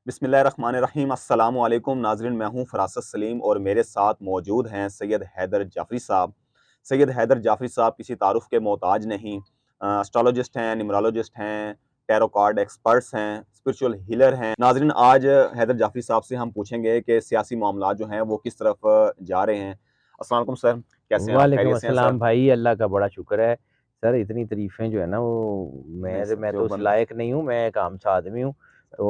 बिस्मिल्लाहिर्रहमानिर्रहीम अस्सलामु अलैकुम नाज़रीन, मैं हूँ फ़रासत सलीम और मेरे साथ मौजूद हैं सैयद हैदर जाफ़री साहब। सैयद हैदर जाफ़री साहब किसी तारुफ़ के मोहताज नहीं, एस्ट्रोलॉजिस्ट हैं, न्यूमरोलॉजिस्ट हैं, टैरो कार्ड एक्सपर्ट्स हैं, स्पिरिचुअल हीलर हैं। नाज़रीन, आज हैदर जाफ़री साहब से हम पूछेंगे कि सियासी मामलात जो हैं वो किस तरफ जा रहे हैं। अस्सलाम वालेकुम सर, कैसे हैं आप? वालेकुम खैरियत से हैं सर? अस्सलाम भाई, अल्लाह का बड़ा शुक्र है। सर इतनी तारीफ़ें जो है ना वो नहीं सर, मैं जो तो उस बन लायक नहीं हूँ, मैं एक आम सा आदमी हूँ। तो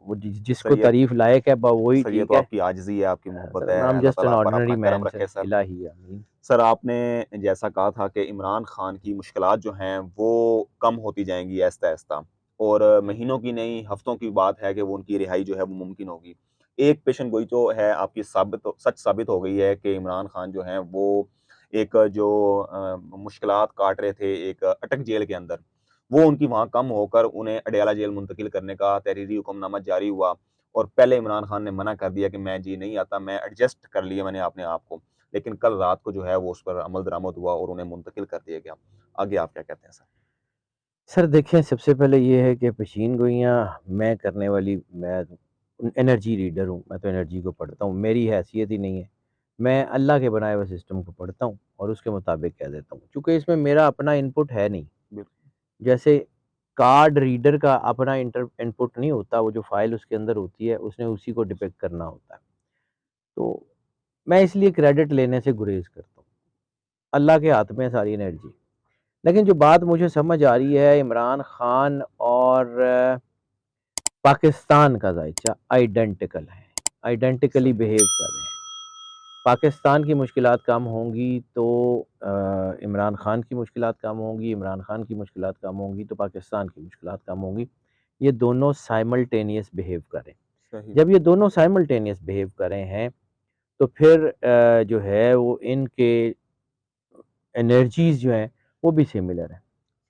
वो सर जिसको ये तारीफ़ लायक है वही सर ये ठीक तो है। आपकी आजिज़ी है, आपकी मोहब्बत है। Sir I am Allah just ताला एन आप पर अपना ऑर्डिनरी करम मैन रखे सर, सर। इलाही आमीन। सर, आपने जैसा कहा था कि इमरान खान की मुश्किलात जो हैं वो कम होती जाएँगी आहिस्ता-आहिस्ता और महीनों की नहीं हफ्तों की बात है कि वो उनकी रिहाई जो है वो मुमकिन होगी। एक पेशन गोई तो है आपकी सच साबित हो गई है कि इमरान खान जो हैं वो एक जो मुश्किलात काट रहे थे एक अटक जेल के अंदर, वो उनकी वहाँ कम होकर उन्हें अडयाला जेल मुंतकिल करने का तहरीरी हुक्मनामा जारी हुआ और पहले इमरान खान ने मना कर दिया कि मैं जी नहीं आता, मैं एडजस्ट कर लिया मैंने अपने आप को। लेकिन कल रात को जो है वो उस पर अमल दरामद हुआ और उन्हें मुंतकिल कर दिया गया। आगे आप क्या कहते हैं सर? सर देखें, सबसे पहले ये है कि पेशीन गोइयाँ मैं करने वाली मैं एनर्जी रीडर हूँ, मैं तो एनर्जी को पढ़ता हूँ, मेरी हैसियत ही नहीं है। मैं अल्लाह के बनाए हुए सिस्टम को पढ़ता हूँ और उसके मुताबिक कह देता हूँ। चूँकि इसमें मेरा अपना इनपुट है नहीं। बिल्कुल, जैसे कार्ड रीडर का अपना इनपुट नहीं होता, वो जो फ़ाइल उसके अंदर होती है, उसने उसी को डिपिक्ट करना होता है। तो मैं इसलिए क्रेडिट लेने से गुरेज़ करता हूँ। अल्लाह के हाथ में है सारी एनर्जी। लेकिन जो बात मुझे समझ आ रही है, इमरान खान और पाकिस्तान का ज़ायचा आइडेंटिकल है, आइडेंटिकली सही, बिहेव कर रहे हैं। पाकिस्तान की मुश्किलात कम होंगी तो इमरान खान की मुश्किलात कम होंगी, इमरान खान की मुश्किलात कम होंगी तो पाकिस्तान की मुश्किलात कम होंगी। ये दोनों साइमल्टेनियस बिहेव करें। सही, जब ये दोनों साइमल्टेनियस बिहेव कर रहे हैं तो फिर जो है वो इनके एनर्जीज़ जो हैं वो भी सिमिलर हैं।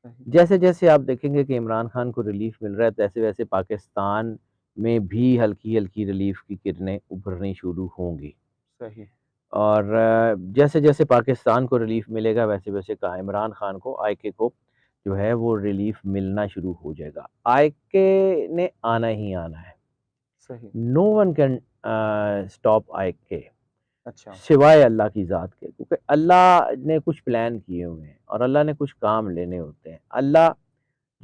सही, जैसे-जैसे आप देखेंगे कि इमरान खान को रिलीफ़ मिल रहा है, तैसे-वैसे पाकिस्तान में भी हल्की-हल्की रिलीफ़ की किरणें उभरनी शुरू होंगी। सही, और जैसे-जैसे पाकिस्तान को रिलीफ़ मिलेगा, वैसे-वैसे का इमरान खान को, आईके को जो है वो रिलीफ़ मिलना शुरू हो जाएगा। आईके ने आना ही आना है। सही। नो वन कैन स्टॉप आईके अच्छा, सिवाय अल्लाह की ज़ात के, क्योंकि अल्लाह ने कुछ प्लान किए हुए हैं और अल्लाह ने कुछ काम लेने होते हैं। अल्लाह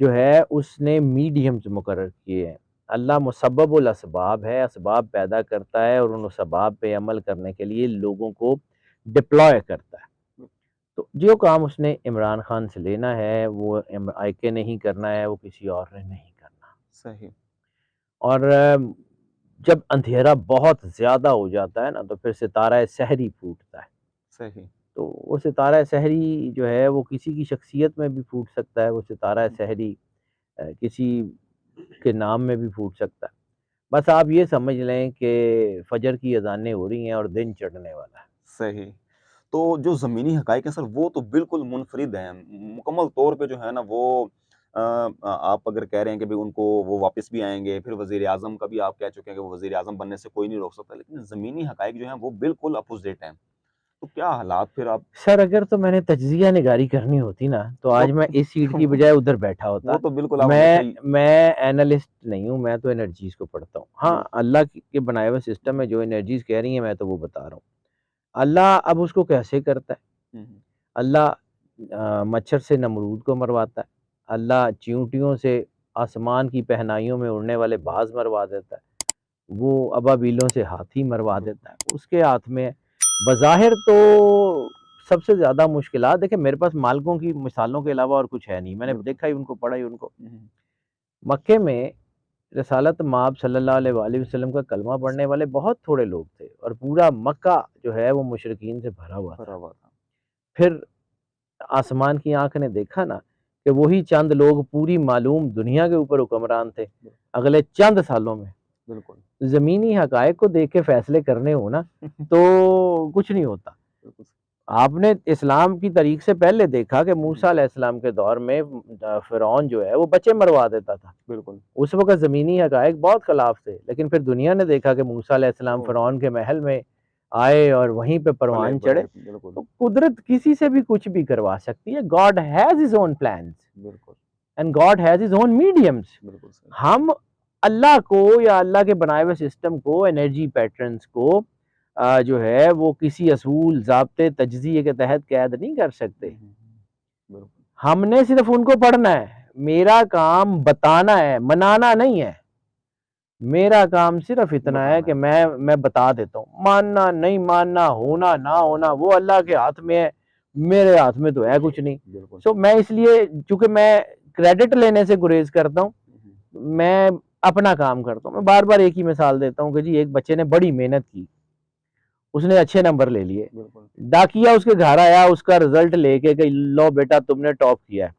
जो है उसने मीडियम्स मुकर्रर किए हैं। अल्लाह मुसब्बिबुल असबाब है, असबाब पैदा करता है और उन असबाब पे अमल करने के लिए लोगों को डिप्लॉय करता है। तो जो काम उसने इमरान खान से लेना है वो आईके ने ही करना है, वो किसी और ने नहीं करना। सही, और जब अंधेरा बहुत ज़्यादा हो जाता है ना तो फिर सितारा सहरी फूटता है। सही। तो वो सितारा सहरी जो है वो किसी की शख्सियत में भी फूट सकता है, वो सितारा हुँ, सहरी किसी के नाम में भी फूट सकता है। बस आप ये समझ लें कि फ़जर की अज़ानें हो रही हैं और दिन चढ़ने वाला है। सही। तो जो ज़मीनी हक़ाइक़ हैं सर वो तो बिल्कुल मुनफ़रिद हैं। मुकम्मल तौर पे जो है ना वो आप अगर कह रहे हैं कि भई उनको वो वापस भी आएँगे, फिर वज़ीर-ए-आज़म का भी आप कह चुके हैं कि वो वज़ीर-ए-आज़म बनने से कोई नहीं रोक सकता। लेकिन ज़मीनी हक़ाइक़ जो हैं वो बिल्कुल अपोज़िट हैं। तो क्या हालात फिर आप सर अगर तो मैंने तज्ज़िया निगारी करनी होती ना, तो वो आज मैं इस सीट की बजाय उधर बैठा वो होता। तो बिल्कुल आप हमेशा ही मैं एनालिस्ट नहीं हूँ, मैं तो एनर्जीज़ को पढ़ता हूँ। हाँ, बिल्कुल। अल्लाह के बनाए हुए सिस्टम में जो एनर्जीज़ कह रही हैं मैं तो वो बता रहा हूँ। अल्लाह अब उसको कैसे करता है? हुँ, हुँ। अल्लाह मच्छर से नमरूद को मरवाता है। अल्लाह चींटियों से आसमान की पहनाइयों में उड़ने वाले बाज़ मरवा देता है। वो अबाबीलों से हाथी मरवा देता बिल्कुल। है। उसके हाथ में बज़ाहिर तो सबसे ज़्यादा मुश्किलात देखिए मेरे पास मालिकों की मिसालों के अलावा और कुछ है नहीं। मैंने बिल्कुल। देखा ही उनको, पढ़ा ही उनको। हुँ, हुँ। मक्के में रसालत माब सल्लल्लाहु अलैहि वसल्लम का कलमा पढ़ने वाले बहुत थोड़े लोग थे और पूरा मक्का जो है वो मुशरिकीन से भरा हुआ भरा था। हुआ था। फिर आसमान की आँख ने देखा ना कि वही चंद लोग पूरी मालूम दुनिया के ऊपर हुक्मरान थे। बिल अगले चंद सालों में बिल्कुल। ज़मीनी हक़ाइक़ को देख के फ़ैसले करने हो ना, तो कुछ नहीं होता। बिल्कुल, आपने इस्लाम की तारीख से पहले देखा कि हुँ, हुँ। मूसा अलैहिस्सलाम के दौर में फ़िरौन जो है वो बच्चे मरवा देता था। बिल्कुल। उस वक़्त ज़मीनी हक़ाइक़ बहुत ख़िलाफ़ थे, लेकिन फिर दुनिया ने देखा कि मूसा अलैहिस्सलाम ओह! फ़िरौन के महल में आए और वहीं पे पले परवान चढ़े। बढ़े, बिल्कुल, तो कुदरत किसी से भी कुछ भी करवा सकती है। God has his own plans बिल्कुल, and God has his own mediums. बिल्कुल सही। हम अल्लाह को या अल्लाह के बनाए हुए सिस्टम को, एनर्जी पैटर्न्स को जो है वो किसी असूल, ज़ाब्ते, तज्ज़िये के तहत कैद नहीं कर सकते। बिल्कुल। हमने सिर्फ़ उनको पढ़ना है। मेरा काम बताना है, मनाना नहीं है। मेरा काम सिर्फ़ इतना है बताना कि है। मैं बता देता हूँ। मानना, नहीं मानना, होना, ना होना वो अल्लाह के हाथ में है, मेरे हाथ में तो है कुछ नहीं। बिल्कुल। सो मैं इसलिए चूँकि मैं क्रेडिट लेने से गुरेज़ करता हूँ, मैं अपना काम करता हूँ। मैं बार-बार एक ही मिसाल देता हूँ कि जी एक बच्चे ने बड़ी मेहनत की, उसने अच्छे नंबर ले लिए। बिल्कुल। डाकिया उसके घर आया, उसका रिज़ल्ट लेके कि लो बेटा तुमने टॉप किया है,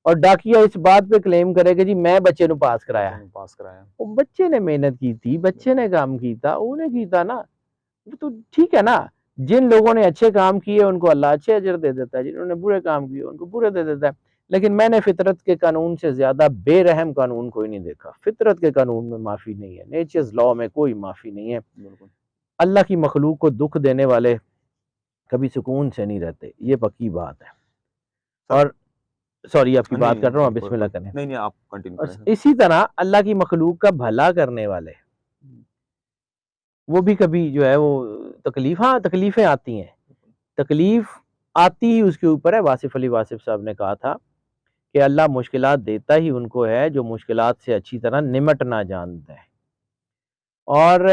और डाकिया इस बात पे क्लेम करे कि जी मैं बच्चे को पास कराया बच्चे है। ने पास कराया। वो बच्चे ने मेहनत की थी, बच्चे बिल्कुल। ने काम कीता, उन्हें कीता ना। वो तो ठीक है ना। जिन लोगों ने अच्छे काम किए उनको अल्लाह अच्छे अजर दे देता है, जिन्होंने बुरे काम किए उनको बुरे दे देता है। लेकिन मैंने फितरत के कानून से ज्यादा बेरहम कानून कोई नहीं देखा। फितरत के कानून में माफी नहीं है, नेचर्स लॉ में कोई माफी नहीं है। बिल्कुल। अल्लाह की मखलूक को दुख देने वाले कभी सुकून से नहीं रहते, ये पक्की बात है। सर और सॉरी आपकी नहीं, बात कर नहीं, रहा हूँ, आप बिल्कुल, बिस्मिल्लाह बिल्कुल। करें। नहीं, नहीं, आप कंटिन्यू और करें सर। इसी तरह अल्लाह की मखलूक का भला करने वाले, वो भी कभी जो है वो तकलीफ, हाँ तकलीफें आती हैं। तकलीफ आती ही उसके ऊपर है। वासिफ अली वासिफ साहब ने कहा था कि अल्लाह मुश्किलात देता ही उनको है जो मुश्किलात से अच्छी तरह निमटना जानता है। और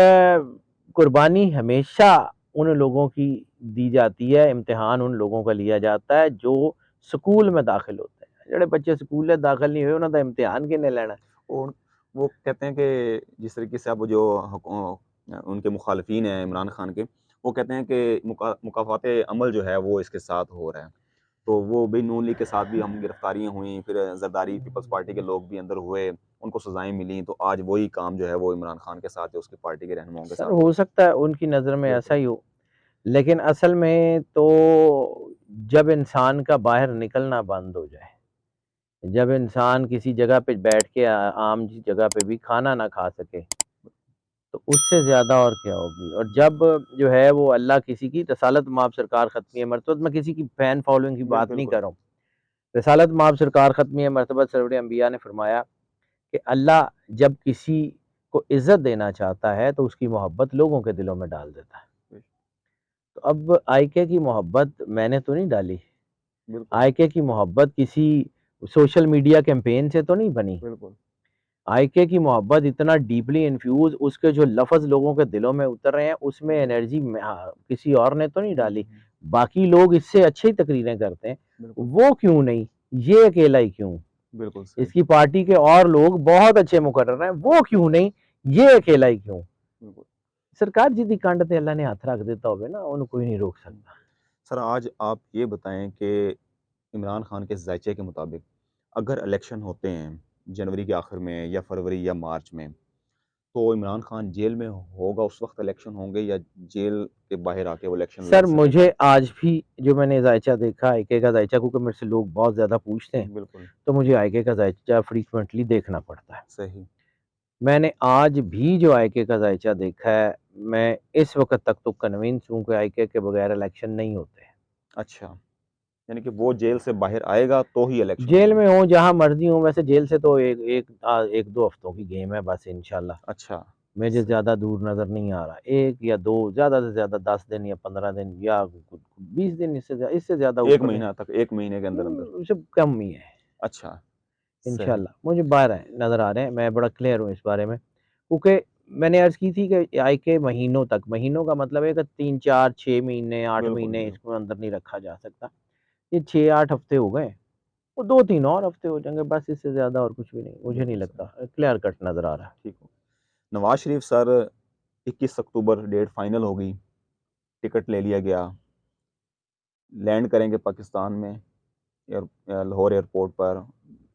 कुर्बानी हमेशा उन लोगों की दी जाती है, इम्तिहान उन लोगों का लिया जाता है जो स्कूल में दाखिल होते हैं। जेड़े बच्चे स्कूल में दाखिल नहीं हुए उन्होंने इम्तिहान किने लेना है। और वो कहते हैं कि जिस तरीके से अब जो उनके मुखालफिन हैं इमरान खान के, वो कहते हैं कि मुकाफ़ाते अमल जो है वो इसके साथ हो रहा है। तो वो भी नून लीग के साथ भी हम गिरफ्तारियाँ हुई, फिर ज़रदारी पीपल्स पार्टी के लोग भी अंदर हुए, उनको सज़ाएँ मिली, तो आज वही काम जो है वो इमरान खान के साथ है, उसकी पार्टी के रहनुमाओं के सर साथ हो हो रहा सकता है उनकी नज़र में है। ऐसा बिल्कुल। ही हो, लेकिन असल में तो जब इंसान का बाहर निकलना बंद हो जाए, जब इंसान किसी जगह पे बैठ के आम जी जगह पे भी खाना ना खा सके, तो उससे ज़्यादा और क्या होगी। और जब जो है वो अल्लाह किसी की रसालत माब सरकार ख़त्मी मरतबत, मैं किसी की फ़ैन फॉलोइंग की बात नहीं बिल्कुल। कर रहा हूँ। रसालत माब सरकार ख़त्मी मरतबत सरवरे अंबिया ने फरमाया कि अल्लाह जब किसी को इज़्ज़त देना चाहता है तो उसकी मोहब्बत लोगों के दिलों में डाल देता है। तो अब आईके की मोहब्बत मैंने तो नहीं डाली। बिल्कुल। आईके की मोहब्बत किसी सोशल मीडिया कैंपेन से तो नहीं बनी। बिल्कुल। आईके की मोहब्बत इतना डीपली इन्फ्यूज़, उसके जो लफ़्ज़ लोगों के दिलों में उतर रहे हैं, उसमें एनर्जी किसी और ने तो नहीं डाली। बाकी लोग इससे अच्छी ही तकरीरें करते हैं, बिल्कुल। वो क्यों नहीं? ये अकेला ही क्यों? बिल्कुल सही। इसकी पार्टी के और लोग बहुत अच्छे मुकर्रर हैं, वो क्यों नहीं? ये अकेला ही क्यों? बिल्कुल। सरकार जिहदी कंड ते अल्लाह ने हथ रख दिता होवे ना, ओनू कोई नहीं रोक सकता। सर आज आप ये बताएँ कि इमरान खान के ज़ायचे के मुताबिक अगर इलेक्शन होते हैं जनवरी के आखिर में या फरवरी या मार्च में, तो इमरान खान जेल में होगा उस वक़्त इलेक्शन होंगे या जेल के बाहर आके वो इलेक्शन लड़ सर सकेगा? मुझे आज भी जो मैंने ज़ायचा देखा आईके का ज़ायचा, क्योंकि मेरे से लोग बहुत ज़्यादा पूछते हैं, बिल्कुल। तो मुझे आईके का ज़ायचा फ्रीक्वेंटली देखना पड़ता है। सही। मैंने आज भी जो आईके का ज़ायचा देखा है, मैं इस वक़्त तक तो कन्विंस हूँ कि आईके के बगैर इलेक्शन नहीं होते। अच्छा, यानी कि वो जेल से बाहर आएगा तो ही इलेक्शन जेल होंगे। में हो, जहाँ मर्ज़ी हो, वैसे जेल से तो 1-2 हफ्तों की गेम है बस इंशाल्लाह। अच्छा, मुझे सही। ज़्यादा दूर नज़र नहीं आ रहा। 1 या 2, ज़्यादा से ज़्यादा 10 दिन या 15 दिन या 20 दिन, इससे ज़्यादा 1 ऊपर नहीं। महीना तक 1 महीने के अंदर-अंदर। उससे कम ही है अच्छा, सही। इंशाल्लाह। मुझे बाहर है, नज़र आ रहे हैं, मैं बड़ा क्लियर हूँ इस बारे में। क्योंकि मैंने अर्ज़ की थी कि आई के महीनों तक, महीनों का मतलब है कि 3, 4, 6 महीने, 8 बिल्कुल, महीने बिल्कुल। इसको अंदर नहीं रखा जा सकता। ये 6-8 हफ़्ते हो गए, वो 2-3 और हफ़्ते हो जाएँगे बस, इससे ज़्यादा और कुछ भी नहीं, मुझे नहीं बिल्कुल लगता। सही। क्लियर कट नज़र आ रहा है। ठीक हो। नवाज़ शरीफ सर 21 अक्टूबर डेट फाइनल हो गई, टिकट ले लिया गया, लैंड करेंगे पाकिस्तान में लाहौर एयरपोर्ट पर,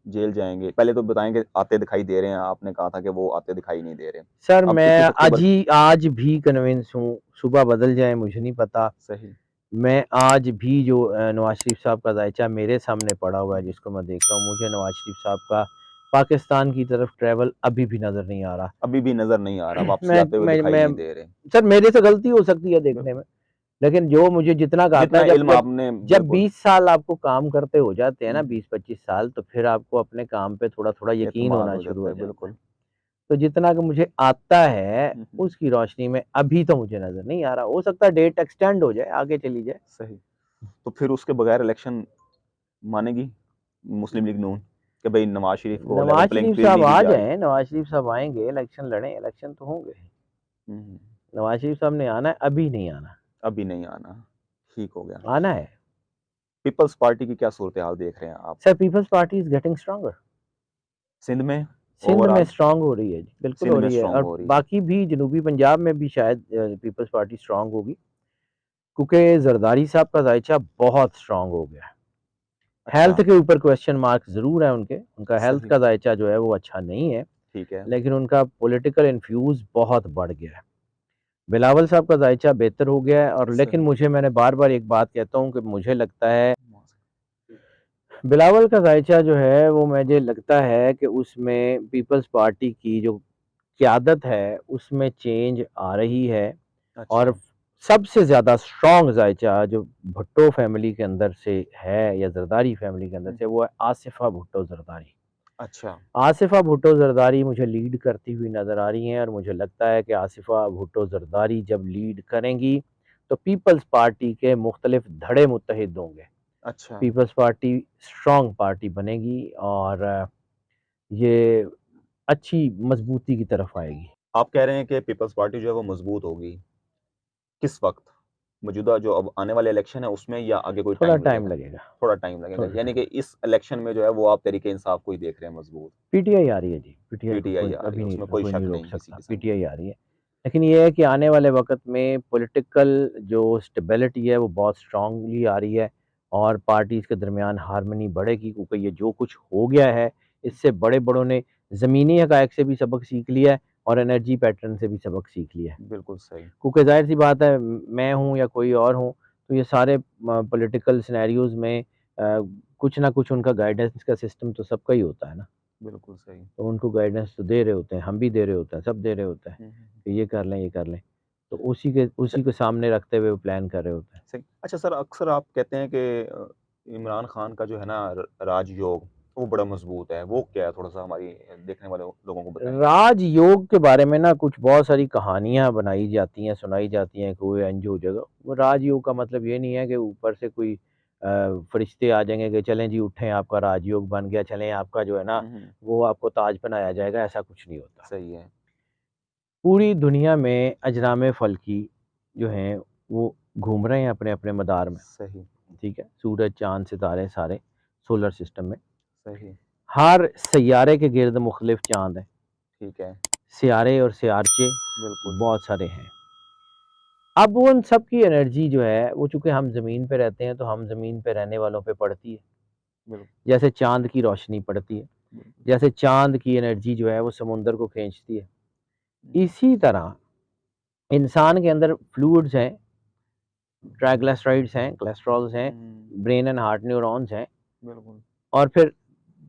जेल जाएँगे। पहले तो बताएँ कि आते दिखाई दे रहे हैं, आपने कहा था कि वो आते दिखाई नहीं दे रहे। सर अब मैं 21 अक्टूबर आज भी कन्विंस हूँ, सुबह बदल जाए मुझे नहीं पता। सही। मैं आज भी जो नवाज़ शरीफ साहब का ज़ायचा मेरे सामने पड़ा हुआ है जिसको मैं देख रहा हूँ, मुझे नवाज़ शरीफ साहब का पाकिस्तान की तरफ ट्रैवल अभी भी नज़र नहीं आ रहा। अभी भी नज़र नहीं आ रहा, वापसी मैं आते हुए मैं दिखाई मैं नहीं दे रहे। सर मेरे से गलती हो सकती है देखने बिल्कुल। में, लेकिन जो मुझे जितना आता जितना है, जब इल्म जब आपने जब बिल्कुल। 20 साल आपको काम करते हो जाते हैं हुँ, ना, हुँ। 20-25 साल, तो फिर आपको अपने काम पे थोड़ा-थोड़ा यकीन एतमाद होना हो शुरू जाता हो है, जाता है। बिल्कुल। तो जितना कि मुझे आता है हुँ, हुँ। उसकी रोशनी में अभी तो मुझे नज़र नहीं आ रहा। हो सकता है डेट एक्सटेंड हो जाए, आगे चली जाए। सही। तो फिर उसके बगैर इलेक्शन मानेगी मुस्लिम लीग नून कि भई नवाज़ शरीफ को लेवल नवाज़ प्लेइंग शरीफ फ़ील्ड साहब नहीं दी आ जा रही? जाएँ, नवाज़ शरीफ साहब आएँगे, इलेक्शन लड़ें, इलेक्शन तो होंगे। हुँ, हुँ। नवाज़ शरीफ साहब ने आना है, अभी नहीं आना। अभी नहीं आना, ठीक हो गया। आना है। पीपल्स पार्टी की क्या सूरत-ए-हाल देख रहे हैं आप? Sir Peoples Party is getting stronger. Sindh में सिंध में ओवरऑल? स्ट्रॉन्ग हो रही है जी, बिल्कुल सिंध हो में रही है स्ट्रॉन्ग और हो रही है। बाकी भी जनूबी पंजाब में भी शायद पीपल्स पार्टी स्ट्रॉन्ग होगी, क्योंकि ज़रदारी साहब का ज़ायचा बहुत स्ट्रॉन्ग हो गया है। अच्छा, हेल्थ के ऊपर क्वेश्चन मार्क ज़रूर है उनके, उनका हेल्थ सही, का ज़ायचा जो है वो अच्छा नहीं है, ठीक है। लेकिन उनका पॉलिटिकल इन्फ्यूज़ बहुत बढ़ गया है। बिलावल साहब का ज़ायचा बेहतर हो गया है और लेकिन सही। मैंने बार-बार एक बात कहता हूँ कि मुझे लगता है बिलावल का ज़ायचा जो है वो मुझे लगता है कि उसमें पीपल्स पार्टी की जो क़यादत है उसमें चेंज आ रही है और अच्छा, सबसे ज़्यादा स्ट्रॉन्ग ज़ायचा जो भुट्टो फैमिली के अंदर से है या ज़रदारी फैमिली के अंदर हुँ, से वो है आसिफ़ा भुट्टो ज़रदारी। अच्छा, आसिफ़ा भुट्टो ज़रदारी मुझे लीड करती हुई नज़र आ रही हैं और मुझे लगता है कि आसिफ़ा भुट्टो ज़रदारी जब लीड करेंगी, तो पीपल्स पार्टी के मुख्तलिफ धड़े मुत्तहिद होंगे। अच्छा। पीपल्स पार्टी स्ट्रॉन्ग पार्टी बनेगी और ये अच्छी मज़बूती की तरफ आएगी। आप कह रहे हैं कि पीपल्स पार्टी जो है वो मज़बूत होगी, किस वक़्त? मौजूदा जो अब आने वाले इलेक्शन है उसमें या आगे कोई थोड़ा टाइम टाइम लगेगा? लगेगा, थोड़ा टाइम लगेगा, थोड़ा यानी टाइम। कि इस इलेक्शन में जो है वो आप तहरीक-ए-इंसाफ को ही देख रहे हैं मज़बूत। पीटीआई आ रही है जी, पीटीआई को पीटीआई कोई आ रही अभी है, उसमें नहीं कोई कोई नहीं शक रोक नहीं किसी सकता, किस्म का। पीटीआई आ रही है। लेकिन ये है कि आने वाले वक़्त में पॉलिटिकल जो स्टेबिलिटी है वो बहुत स्ट्रॉन्गली आ रही है और पार्टीज़ के दरमियान हार्मनी बढ़ेगी क्योंकि ये जो कुछ हो गया है, इससे बड़े-बड़ों ने ज़मीनी हक़ाइक़ से भी सबक सीख लिया है और एनर्जी पैटर्न से भी सबक सीख लिया है। बिल्कुल सही। क्योंकि ज़ाहिर-सी बात है मैं हूँ या कोई और हूँ, तो ये सारे पॉलिटिकल सिनेरियोज़ में कुछ ना कुछ उनका गाइडेंस का सिस्टम तो सबका ही होता है ना। बिल्कुल सही। तो उनको गाइडेंस तो दे रहे होते हैं, हम भी दे रहे होते हैं, सब दे रहे होते हैं हुँ, हुँ, हुँ। कि ये कर लें, ये कर लें। तो स उसी को सामने रखते हुए वो प्लान कर रहे होते हैं। सही। अच्छा सर, अक्सर आप कहते हैं कि इमरान खान का जो है ना राजयोग, वो बड़ा मज़बूत है। वो क्या है? थोड़ा-सा हमारी देखने वाले लोगों को बताएँ। राजयोग के बारे में ना कुछ बहुत सारी कहानियाँ बनाई जाती हैं, सुनाई जाती हैं कि वो इंज हो जाएगा। वो राजयोग का मतलब ये नहीं है कि ऊपर से कोई फरिश्ते आ जाएँगे कि चलें जी उठें आपका राजयोग बन गया, चलें आपका जो है ना हुँ, हुँ। वो आपको ताज पहनाया जाएगा, ऐसा कुछ नहीं होता। सही है। पूरी दुनिया में अजराम फ़ल्की जो हैं वो घूम रहे हैं अपने-अपने मदार में, सही, ठीक है? सूरज, चाँद, सितारे सारे सोलर सिस्टम में। सही। हर सैयारे के गिर्द मुख्तलिफ चाँद हैं, ठीक है। सियारे और सियारचे बिल्कुल, बहुत सारे हैं। अब उन सब की एनर्जी जो है वो चूँकि हम ज़मीन पे रहते हैं तो हम ज़मीन पे रहने वालों पे पड़ती है। बिल्कुल, जैसे चाँद की रोशनी पड़ती है, बिल्कुल। जैसे चाँद की एनर्जी जो है वो समुंदर को खींचती है। हुँ, इसी तरह इंसान के अंदर फ्लूइड्स हैं, ट्राइग्लिसराइड्स हैं, कोलेस्टेरॉल्स हैं, हुँ, ब्रेन एंड हार्ट न्यूरॉन्स हैं बिल्कुल। और फिर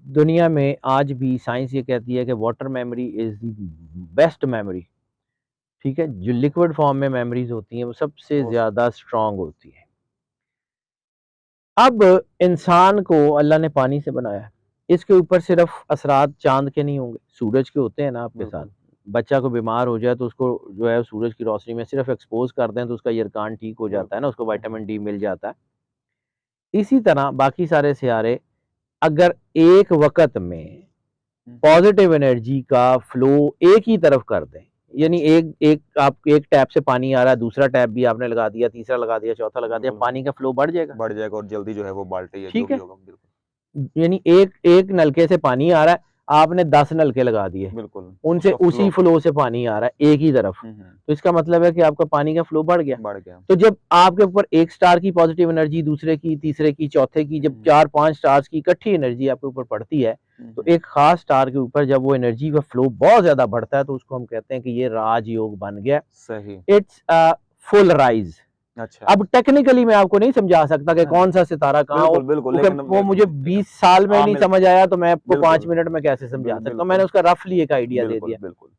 दुनिया में आज भी साइंस ये कहती है कि water memory is the best memory, ठीक है? जो लिक्विड फॉर्म में मेमोरीज़ होती हैं वो सबसे वो स ज़्यादा स्ट्रॉन्ग होती हैं। अब इंसान को अल्लाह ने पानी से बनाया है। इसके ऊपर सिर्फ़ असरात चाँद के नहीं होंगे, सूरज के होते हैं ना आपके साथ। बिल्कुल। बच्चा को बीमार हो जाए तो उसको जो है सूरज की रोशनी में सिर्फ़ एक्सपोज़ कर दें तो उसका यरकान ठीक हो जाता है ना, बिल्कुल। उसको हुँ, हुँ। विटामिन डी मिल जाता है। इसी तरह बाकी सारे सियारे अगर एक वक़्त में हुँ, पॉज़िटिव एनर्जी का फ्लो एक ही तरफ कर दें, यानी अच्छा। एक एक आप एक टैप से पानी आ रहा है, दूसरा टैप भी आपने लगा दिया, तीसरा लगा दिया, चौथा लगा दिया, बिल्कुल, पानी का फ्लो बढ़ जाएगा, बढ़ जाएगा और जल्दी जो है वो बाल्टी या जो ठीक भी है? होगा बिल्कुल, यानी एक एक नलके से पानी आ रहा है, आपने 10 नलके लगा दिए, बिल्कुल। उनसे उसका उसी फ्लो फ्लो से पानी आ रहा है एक ही तरफ, हुँ, हुँ, तो इसका मतलब है कि आपका पानी का फ्लो बढ़ गया। बढ़ गया। तो जब आपके ऊपर एक स्टार की पॉज़िटिव एनर्जी, दूसरे की, तीसरे की, चौथे की, जब हुँ, 4-5 स्टार्स की इकट्ठी एनर्जी आपके ऊपर पड़ती है, हुँ, तो हुँ। एक ख़ास स्टार के ऊपर जब वो एनर्जी का फ्लो बहुत ज़्यादा बढ़ता है, तो उसको हम कहते हैं कि ये राजयोग बन गया। सही। It's full rise. अच्छा। अब टेक्निकली मैं आपको नहीं समझा सकता कि हाँ, कौन-सा सितारा कहाँ हो, बिल्कुल, बिल्कुल क्योंकि लेकिन वो मुझे 20 साल में नहीं आमिर समझ आया, तो मैं आपको 5 बिल्कुल, मिनट में कैसे समझा सकता हूँ। मैंने बिल्कुल, उसका रफ़ली एक आइडिया दे बिल्कुल, दिया बिल्कुल।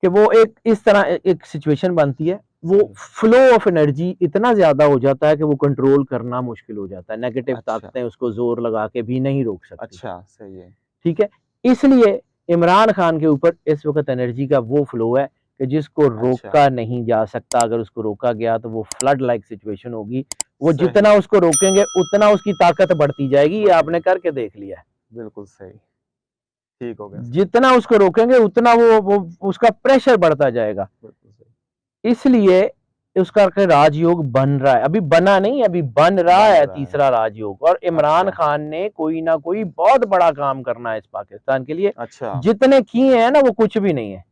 कि वो एक इस तरह एक सिचुएशन बनती है, वो सही। फ्लो ऑफ एनर्जी इतना ज़्यादा हो जाता है कि वो कंट्रोल करना मुश्किल हो जाता है। नेगेटिव अच्छा, ताकतें उसको ज़ोर लगा के भी नहीं रोक सकती, अच्छा, सही है। ठीक है? इसलिए इमरान खान के ऊपर इस वक़्त एनर्जी का वो फ्लो है कि जिसको अच्छा, रोका नहीं जा सकता। अगर उसको रोका गया तो वो फ्लड लाइक सिचुएशन होगी। वो सही, जितना उसको रोकेंगे उतना उसकी ताकत बढ़ती जाएगी, ये बढ़ती आपने जाएगी। करके देख लिया है। बिल्कुल सही, ठीक हो गया सर, जितना उसको रोकेंगे उतना वो उसका प्रेशर बढ़ता जाएगा। बिल्कुल सही। इसलिए उसका के राजयोग बन रहा है, अभी बना नहीं, अभी बन रहा बन है रहा है। तीसरा राजयोग। और इमरान अच्छा, खान ने कोई ना कोई बहुत बड़ा काम करना है इस पाकिस्तान के लिए। अच्छा जितने किए हैं ना वो कुछ भी नहीं है।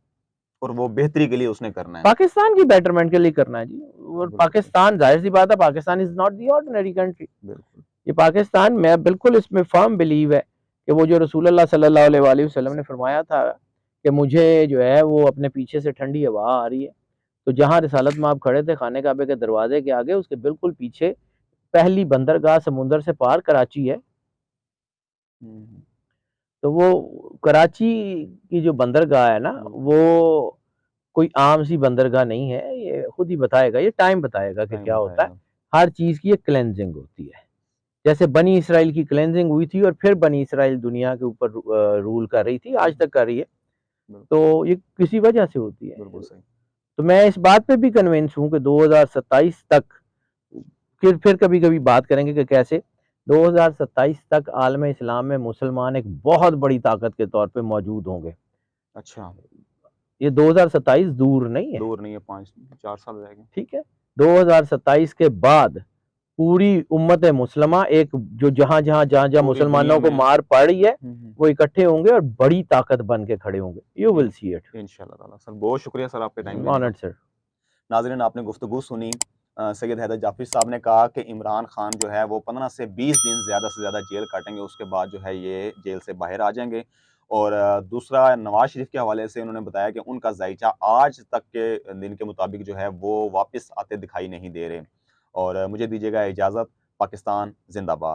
और वो बेहतरी के लिए उसने करना है। पाकिस्तान की बेटरमेंट के लिए करना है जी। और बिल्कुल सही, पाकिस्तान, जाहिर सी बात है, Pakistan is not the ordinary country. बिल्कुल, ये पाकिस्तान, मैं बिल्कुल इसमें फर्म बिलीव है कि वो जो रसूल अल्लाह सल्लल्लाहु अलैहि बिल्कुल वसल्लम ने सही। फरमाया था कि मुझे जो है वो अपने पीछे से ठंडी हवा आ रही है। तो जहाँ रिसालत में आप खड़े थे खाने काबे के दरवाजे के आगे, उसके बिल्कुल पीछे पहली बंदरगाह समुंदर से पार कराची है। हुँ, हुँ। तो वो कराची की जो बंदरगाह है ना, बिल्कुल, वो कोई आम सी बंदरगाह नहीं है। ये खुद ही बताएगा, ये टाइम बताएगा कि टाइम क्या होता है। बताएगा। हर चीज़ की एक क्लेंजिंग होती है। जैसे बनी इसराइल की क्लेंजिंग हुई थी और फिर बनी इसराइल दुनिया के ऊपर रूल कर रही थी, आज हुँ, तक कर रही है। बिल्कुल, तो ये किसी वजह से होती है। बिल्कुल सही। तो मैं इस बात पे भी कन्विंस हूँ कि 2027 तक, फिर कभी-कभी बात करेंगे कि कैसे 2027 तक आलम इस्लाम में मुसलमान एक बहुत बड़ी ताकत के तौर पे मौजूद होंगे। अच्छा, ये 2027 दूर नहीं है, दूर नहीं है 5 4 साल रह गए। ठीक है? 2027 के बाद पूरी उम्मत मुसलमा एक, जो जहाँ-जहाँ, जहाँ-जहाँ पूरी दुनिया मुसलमानों को में मार पड़ रही है, हुँ, हुँ। वो इकट्ठे होंगे और बड़ी ताकत बन के खड़े होंगे। You will in see it. इंशाअल्लाह ताला। सर बहुत शुक्रिया सर आपके टाइम देने का। Honoured sir. नाज़रीन आपने गुफ्तगू सुनी सैयद हैदर जाफ़री साहब ने कहा कि इमरान खान जो है वो 15 से 20 दिन ज़्यादा से ज़्यादा जेल काटेंगे, उसके बाद जो है ये जेल से बाहर आ जाएँगे। और दूसरा नवाज़ शरीफ के हवाले से उन्होंने बताया कि उनका ज़ायचा आज तक के दिन के मुताबिक जो है वो वापस आते दिखाई नहीं दे रहे। और मुझे दीजिएगा इजाज़त। पाकिस्तान ज़िंदाबाद।